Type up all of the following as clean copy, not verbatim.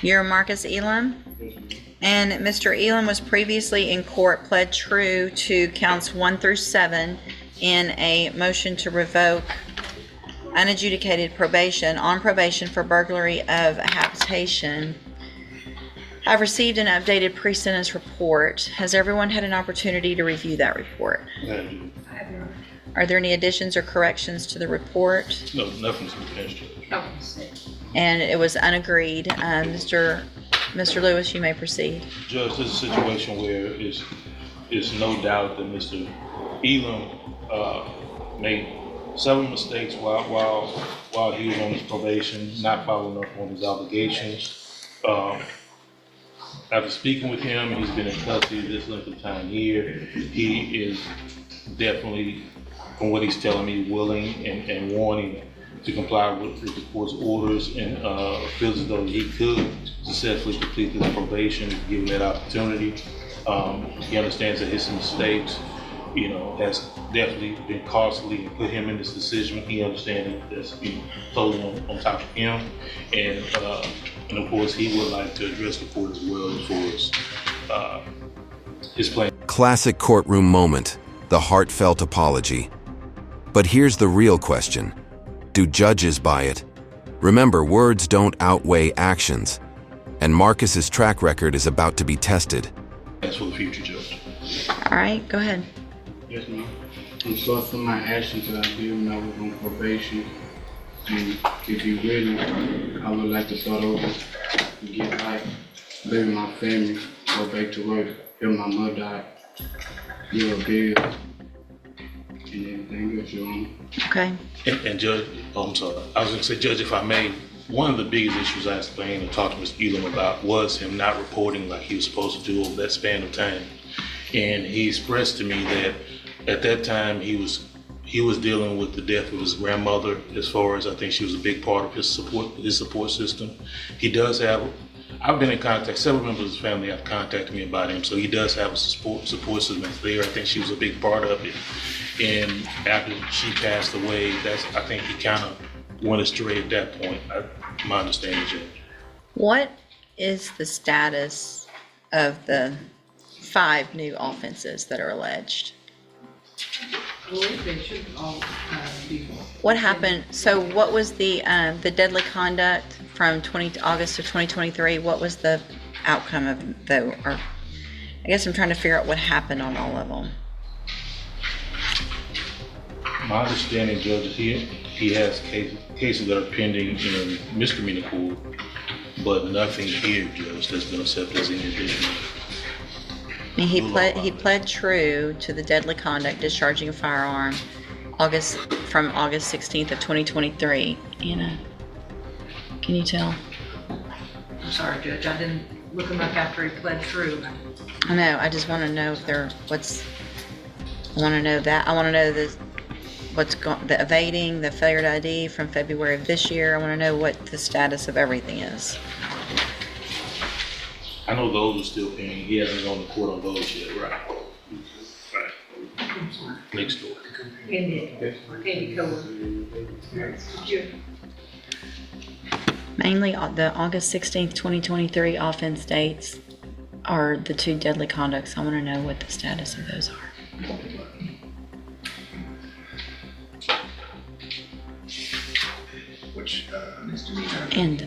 You're Marcus Elim? And Mr. Elim was previously in court, pled true to counts 1 through 7 in a motion to revoke unadjudicated probation for burglary of habitation. I've received an updated pre-sentence report. Has everyone had an opportunity to review that report? Are there any additions or corrections to the report? No, nothing's been finished. And it was unagreed. Mr. Lewis, you may proceed. Judge, this is a situation where it's no doubt that Mr. Elim made several mistakes while he was on his probation, not following up on his obligations. After speaking with him, he's been in custody this length of time here. He is definitely, from what he's telling me, willing and wanting to comply with the court's orders, and feels as though he could successfully complete this probation given that opportunity. He understands that his mistakes, has definitely been costly and put him in this decision. He understands that that's totally on top of him, and of course he would like to address the court as well as far as his plan. Classic courtroom moment, the heartfelt apology. But here's the real question. Do judges buy it? Remember, words don't outweigh actions, and Marcus's track record is about to be tested. That's for the future, Judge. All right, go ahead. Yes, ma'am. I'm sorry for my actions that I did when I was on probation. And if you really, I would like to start over, get life, live with my family, go back to work, help my mother out, give a bill, and everything else, Your Honor. Okay. And Judge, I'm sorry. I was going to say, Judge, if I may, one of the biggest issues I explained and talked to Mr. Elim about was him not reporting like he was supposed to do over that span of time. And he expressed to me that at that time he was dealing with the death of his grandmother, as far as I think she was a big part of his support system. He does have, I've been in contact, several members of his family have contacted me about him, so he does have a support system that's there. I think she was a big part of it. And after she passed away, I think he kind of went astray at that point, my understanding, Judge. What is the status of the 5 new offenses that are alleged? I believe they should all be. What happened? So what was the deadly conduct from August of 2023? What was the outcome of the, or I guess I'm trying to figure out what happened on all of them. My understanding, Judge, is he has cases that are pending in a misdemeanor court, but nothing here, Judge, that's been accepted as any additional. I mean, he pled true to the deadly conduct, discharging a firearm, from August 16th of 2023. Anna, can you tell? I'm sorry, Judge, I didn't look him up after he pled true. I know. I just want to know if I want to know that. I want to know the evading, the failure to ID from February of this year. I want to know what the status of everything is. I know those are still pending. He hasn't gone to court on those yet, right? Right. Next door. Candy color. Mainly the August 16th, 2023 offense dates are the 2 deadly conducts. I want to know what the status of those are. Which And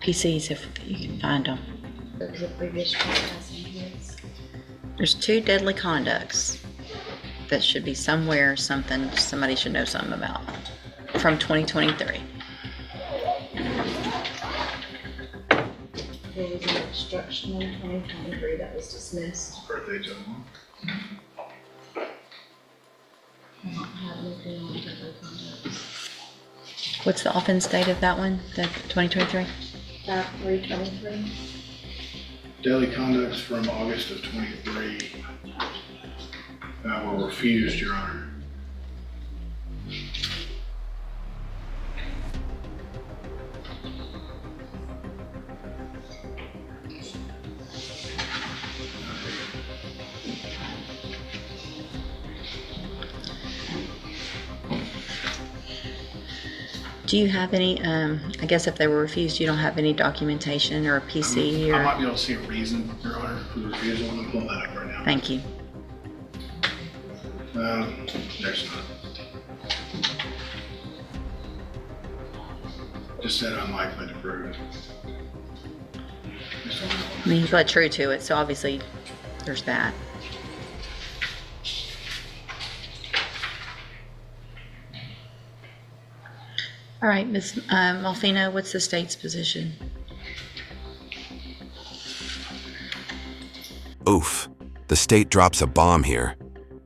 PCs, if you can find them. There's 2 deadly conducts that should be somewhere, somebody should know something about from 2023. There was an obstruction in 2023 that was dismissed. birthday gentleman. I don't have anything on deadly conduct. What's the offense date of that one, the 2023? That 323. Daily conducts from August of 23 were refused, Your Honor. Do you have any, I guess if they were refused, you don't have any documentation or a PC I or? might be able to see a reason, Your Honor, for the refusal. I'm gonna pull that up right now. Thank you. There's not. Just said unlikely to prove. I mean, he pled true to it, so obviously there's that. All right, Ms. Malfino, what's the state's position? Oof. The state drops a bomb here.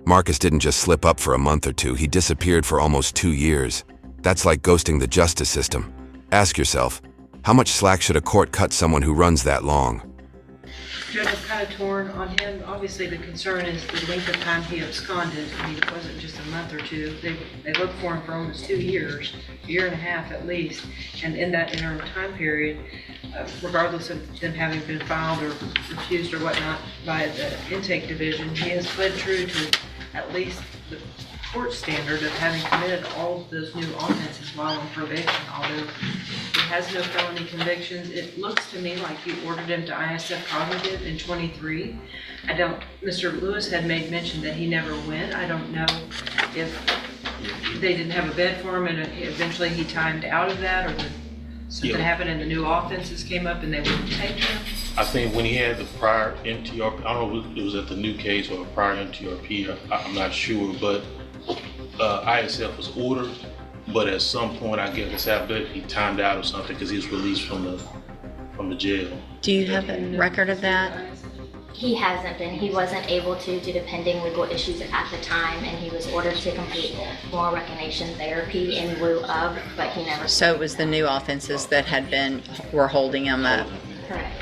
Marcus didn't just slip up for a month or two, he disappeared for almost 2 years. That's like ghosting the justice system. Ask yourself, how much slack should a court cut someone who runs that long? Judge, I'm kind of torn on him. Obviously, the concern is the length of time he absconded. I mean, it wasn't just a month or two. They looked for him for almost 2 years, a year and a half at least. And in that interim time period, regardless of them having been filed or refused or whatnot by the intake division, he has pled true to at least the court standard of having committed all of those new offenses while on probation, although he has no felony convictions. It looks to me like you ordered him to ISF cognitive in 23. Mr. Lewis had made mention that he never went. I don't know if they didn't have a bed for him and eventually he timed out of that, or something happened and the new offenses came up and they wouldn't take him. I think when he had the prior MTRP, I don't know if it was at the new case or a prior MTRP, I'm not sure, but ISF was ordered, but at some point, I guess after he timed out or something because he was released from the jail. Do you have a record of that? He hasn't been. He wasn't able to due to pending legal issues at the time, and he was ordered to complete moral recognition therapy in lieu of, but he never. So it was the new offenses that were holding him up. Correct.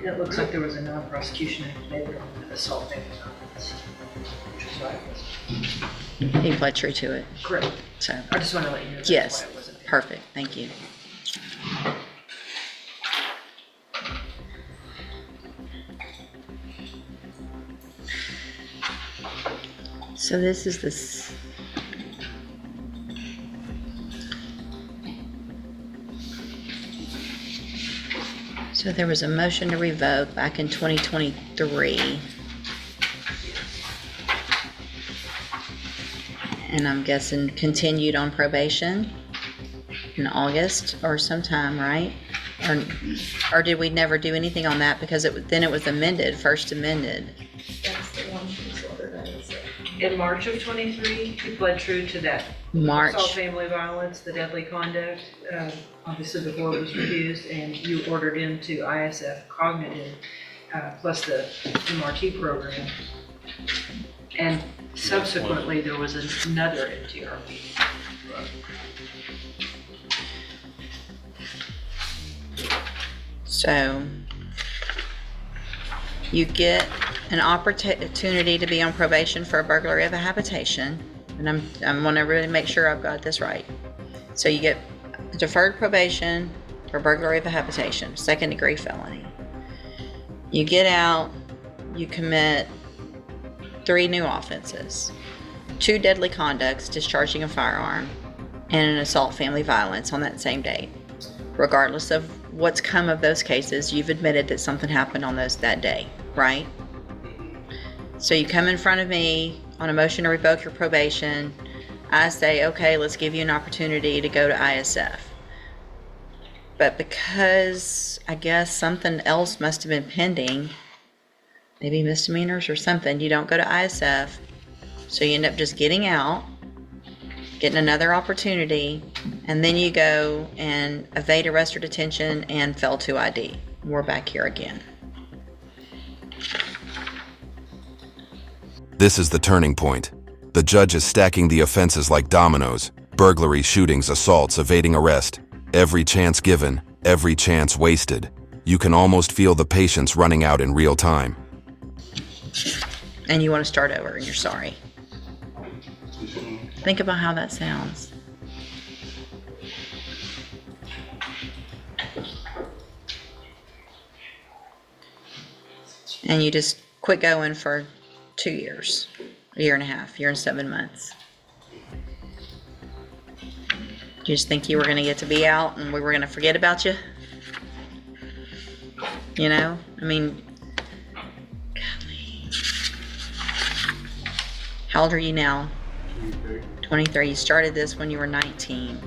It looks like there was a non-prosecution affidavit on the assault offense, which is why it was He pled true to it. correct. So, I just want to let you know that's yes, why it wasn't there. perfect. Thank you. So this is this. So there was a motion to revoke back in 2023. And I'm guessing continued on probation in August or sometime, right? Or did we never do anything on that because then it was amended, first amended? That's the one who's ordered ISF. In March of 23, he pled true to that March. assault, family violence, the deadly conduct, obviously before it was refused, and you ordered him to ISF cognitive, plus the MRT program. And subsequently, there was another MTRP. So you get an opportunity to be on probation for a burglary of a habitation. And I'm gonna really make sure I've got this right. So you get deferred probation for burglary of a habitation, 2nd degree felony. You get out, you commit 3 new offenses, 2 deadly conducts, discharging a firearm, and an assault family violence on that same date. Regardless of what's come of those cases, you've admitted that something happened on that day, right? So you come in front of me on a motion to revoke your probation. I say, okay, let's give you an opportunity to go to ISF. But because I guess something else must have been pending, maybe misdemeanors or something, you don't go to ISF. So you end up just getting out, getting another opportunity, and then you go and evade arrest or detention and fail to ID. We're back here again. This is the turning point. The judge is stacking the offenses like dominoes. Burglary, shootings, assaults, evading arrest. Every chance given, every chance wasted. You can almost feel the patience running out in real time. And you want to start over and you're sorry. Think about how that sounds. And you just quit going for 2 years, a year and a half, year and 7 months. Do you just think you were gonna get to be out and we were gonna forget about you? You know, I mean, golly. How old are you now? 23. You started this when you were 19.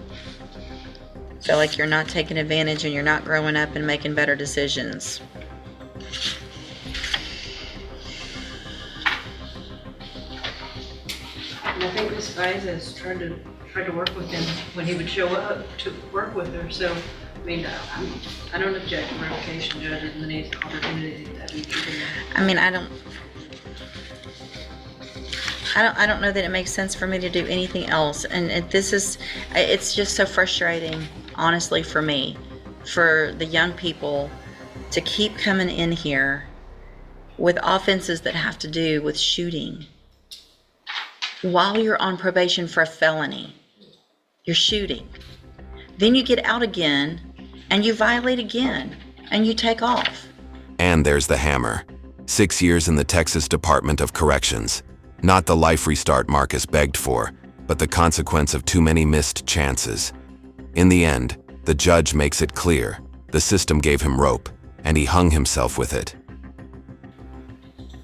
Feel like you're not taking advantage and you're not growing up and making better decisions. And I think Miss Faiza has tried to work with him when he would show up to work with her, so, I mean, I don't object to revocation, Judge, and the next opportunity that we give him. I mean, I don't know that it makes sense for me to do anything else. And it's just so frustrating, honestly, for me, for the young people to keep coming in here with offenses that have to do with shooting while you're on probation for a felony. You're shooting. Then you get out again and you violate again and you take off. And there's the hammer. 6 years in the Texas Department of Corrections. Not the life restart Marcus begged for, but the consequence of too many missed chances. In the end, the judge makes it clear the system gave him rope, and he hung himself with it.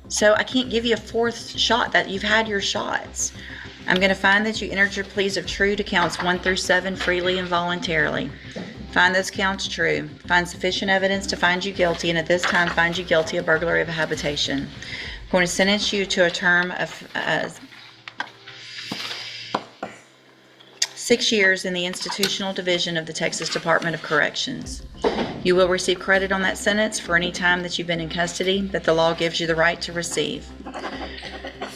So I can't give you a fourth shot. That you've had your shots. I'm going to find that you entered your pleas of true to counts 1 through 7 freely and voluntarily. Find those counts true. Find sufficient evidence to find you guilty, and at this time find you guilty of burglary of a habitation. I'm going to sentence you to a term of 6 years in the institutional division of the Texas Department of Corrections. You will receive credit on that sentence for any time that you've been in custody that the law gives you the right to receive.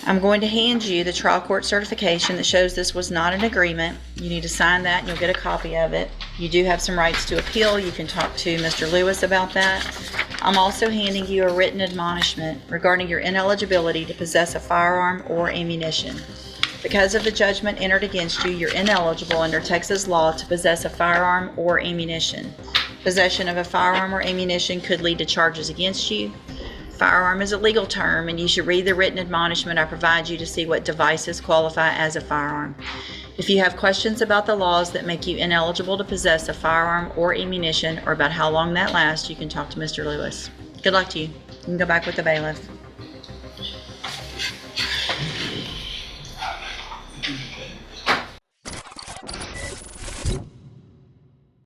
I'm going to hand you the trial court certification that shows this was not an agreement. You need to sign that and you'll get a copy of it. You do have some rights to appeal. You can talk to Mr. Lewis about that. I'm also handing you a written admonishment regarding your ineligibility to possess a firearm or ammunition. Because of the judgment entered against you, you're ineligible under Texas law to possess a firearm or ammunition. Possession of a firearm or ammunition could lead to charges against you. Firearm is a legal term, and you should read the written admonishment I provide you to see what devices qualify as a firearm. If you have questions about the laws that make you ineligible to possess a firearm or ammunition, or about how long that lasts, you can talk to Mr. Lewis. Good luck to you. You can go back with the bailiff.